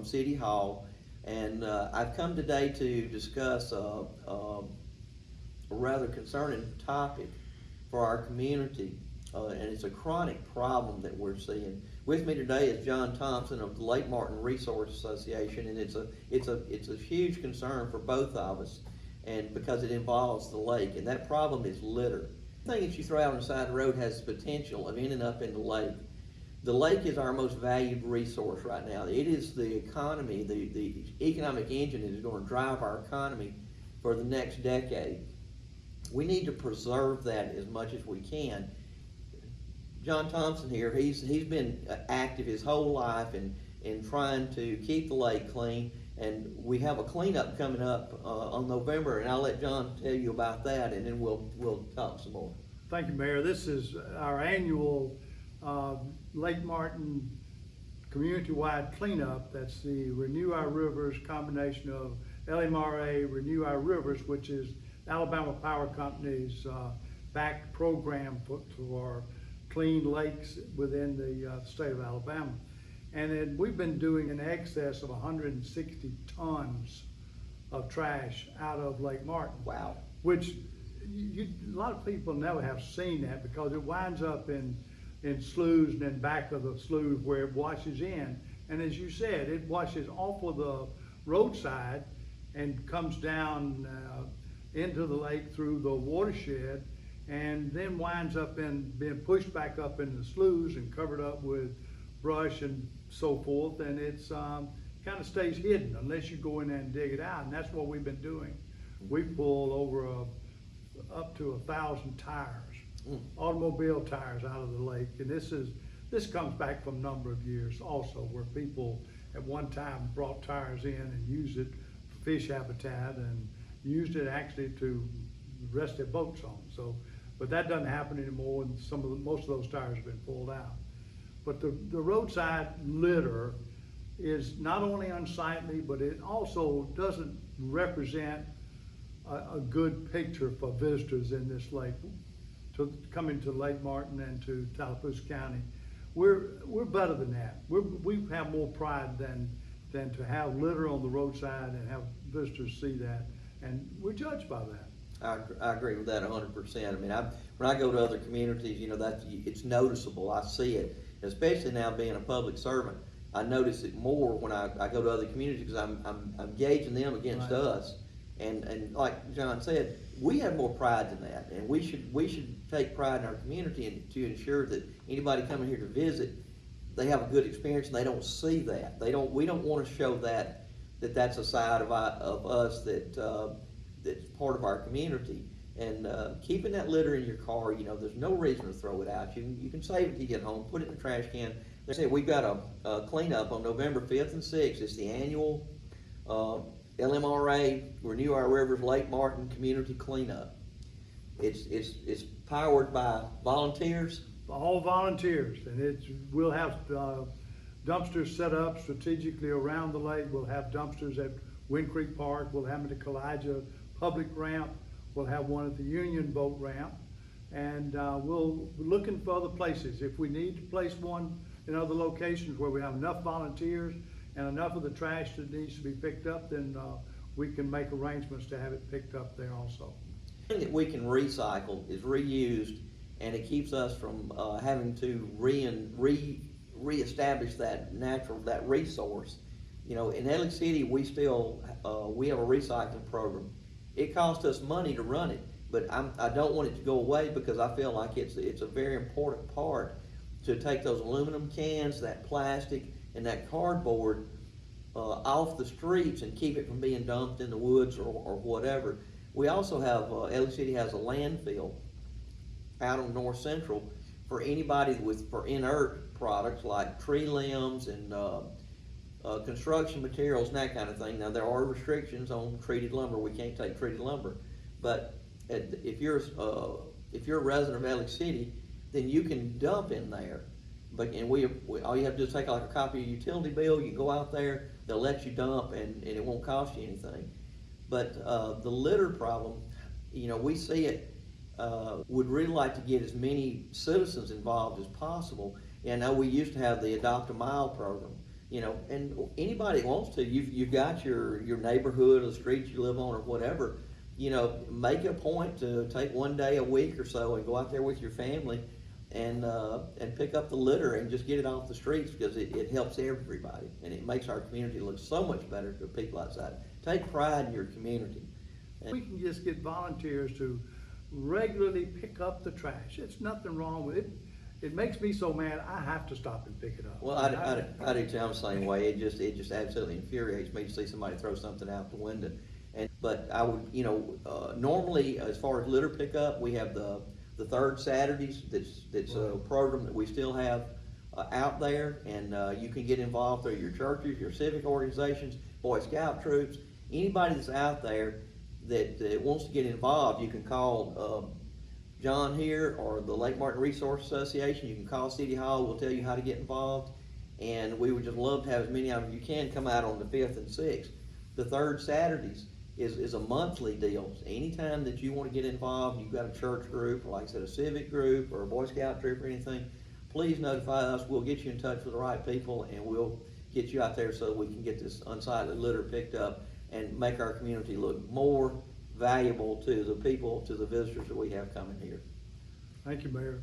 City Hall, and I've come today to discuss a rather concerning topic for our community, and it's a chronic problem that we're seeing. With me today is John Thompson of the Lake Martin Resource Association, and it's a huge concern for both of us, and because it involves the lake, and that problem is litter. Everything that you throw out on the side of the road has the potential of ending up in the lake. The lake is our most valued resource right now. It is the economy, the economic engine that is going to drive our economy for the next decade. We need to preserve that as much as we can. John Thompson here, he's been active his whole life in trying to keep the lake clean, and we have a cleanup coming up on November, and I'll let John tell you about that, and then we'll talk some more. Thank you, Mayor. This is our annual Lake Martin community-wide cleanup. That's the Renew Our Rivers combination of LMRA, Renew Our Rivers, which is Alabama Power Company's backed program for clean lakes within the state of Alabama. And then we've been doing in excess of 160 tons of trash out of Lake Martin. Wow. Which a lot of people never have seen that, because it winds up in sloughs and then back of the sloughs where it washes in. And as you said, it washes off of the roadside and comes down into the lake through the watershed, and then winds up in being pushed back up into the sloughs and covered up with brush and so forth, and it's kind of stays hidden unless you go in there and dig it out, and that's what we've been doing. We pull over up to 1,000 tires, automobile tires out of the lake, and this comes back from a number of years also, where people at one time brought tires in and used it for fish habitat and used it actually to rest their boats on. So, but that doesn't happen anymore, and most of those tires have been pulled out. But the roadside litter is not only unsightly, but it also doesn't represent a good picture for visitors in this lake, to coming to Lake Martin and to Tallapoosa County. We're better than that. We have more pride than to have litter on the roadside and have visitors see that, and we're judged by that. I agree with that 100%. I mean, when I go to other communities, it's noticeable. I see it, especially now being a public servant. I notice it more when I go to other communities, because I'm gauging them against us. And like John said, we have more pride than that, and we should take pride in our community and to ensure that anybody coming here to visit, they have a good experience, and they don't see that. We don't want to show that's a side of us that's part of our community. And keeping that litter in your car, there's no reason to throw it out. You can save it till you get home, put it in the trash can. They say we've got a cleanup on November 5th and 6th. It's the annual LMRA Renew Our Rivers Lake Martin Community Cleanup. It's powered by volunteers. All volunteers, and we'll have dumpsters set up strategically around the lake. We'll have dumpsters at Wind Creek Park. We'll have them at the Kalijah Public Ramp. We'll have one at the Union Boat Ramp, and we're looking for other places. If we need to place one in other locations where we have enough volunteers and enough of the trash that needs to be picked up, then we can make arrangements to have it picked up there also. The thing that we can recycle is reused, and it keeps us from having to reestablish that resource. In Elliott City, we have a recycling program. It costs us money to run it, but I don't want it to go away, because I feel like it's a very important part to take those aluminum cans, that plastic, and that cardboard off the streets and keep it from being dumped in the woods or whatever. We also have, Elliott City has a landfill out on North Central for anybody for inert products like tree limbs and construction materials and that kind of thing. Now, there are restrictions on treated lumber. We can't take treated lumber, but if you're a resident of Elliott City, then you can dump in there. But all you have to do is take like a copy of your utility bill. You go out there, they'll let you dump, and it won't cost you anything. But the litter problem, we see it. Would really like to get as many citizens involved as possible. And I know we used to have the Adopt a Mile program, you know, and anybody that wants to, you've got your neighborhood or the street you live on or whatever, you know, make it a point to take one day a week or so and go out there with your family and pick up the litter and just get it off the streets, because it helps everybody, and it makes our community look so much better to people outside. Take pride in your community. We can just get volunteers to regularly pick up the trash. It's nothing wrong with it. It makes me so mad, I have to stop and pick it up. Well, I do too. I'm the same way. It just absolutely infuriates me to see somebody throw something out the window. But I would, you know, normally as far as litter pickup, we have the third Saturdays. That's a program that we still have out there, and you can get involved through your churches, your civic organizations, Boy Scout troops, anybody that's out there that wants to get involved. You can call John here or the Lake Martin Resource Association. You can call City Hall. We'll tell you how to get involved, and we would just love to have as many of you can come out on the 5th and 6th. The third Saturdays is a monthly deal. Anytime that you want to get involved, you've got a church group, or like I said, a civic group, or a Boy Scout troop or anything, please notify us. We'll get you in touch with the right people, and we'll get you out there so we can get this unsightly litter picked up and make our community look more valuable to the people, to the visitors that we have coming here. Thank you, Mayor.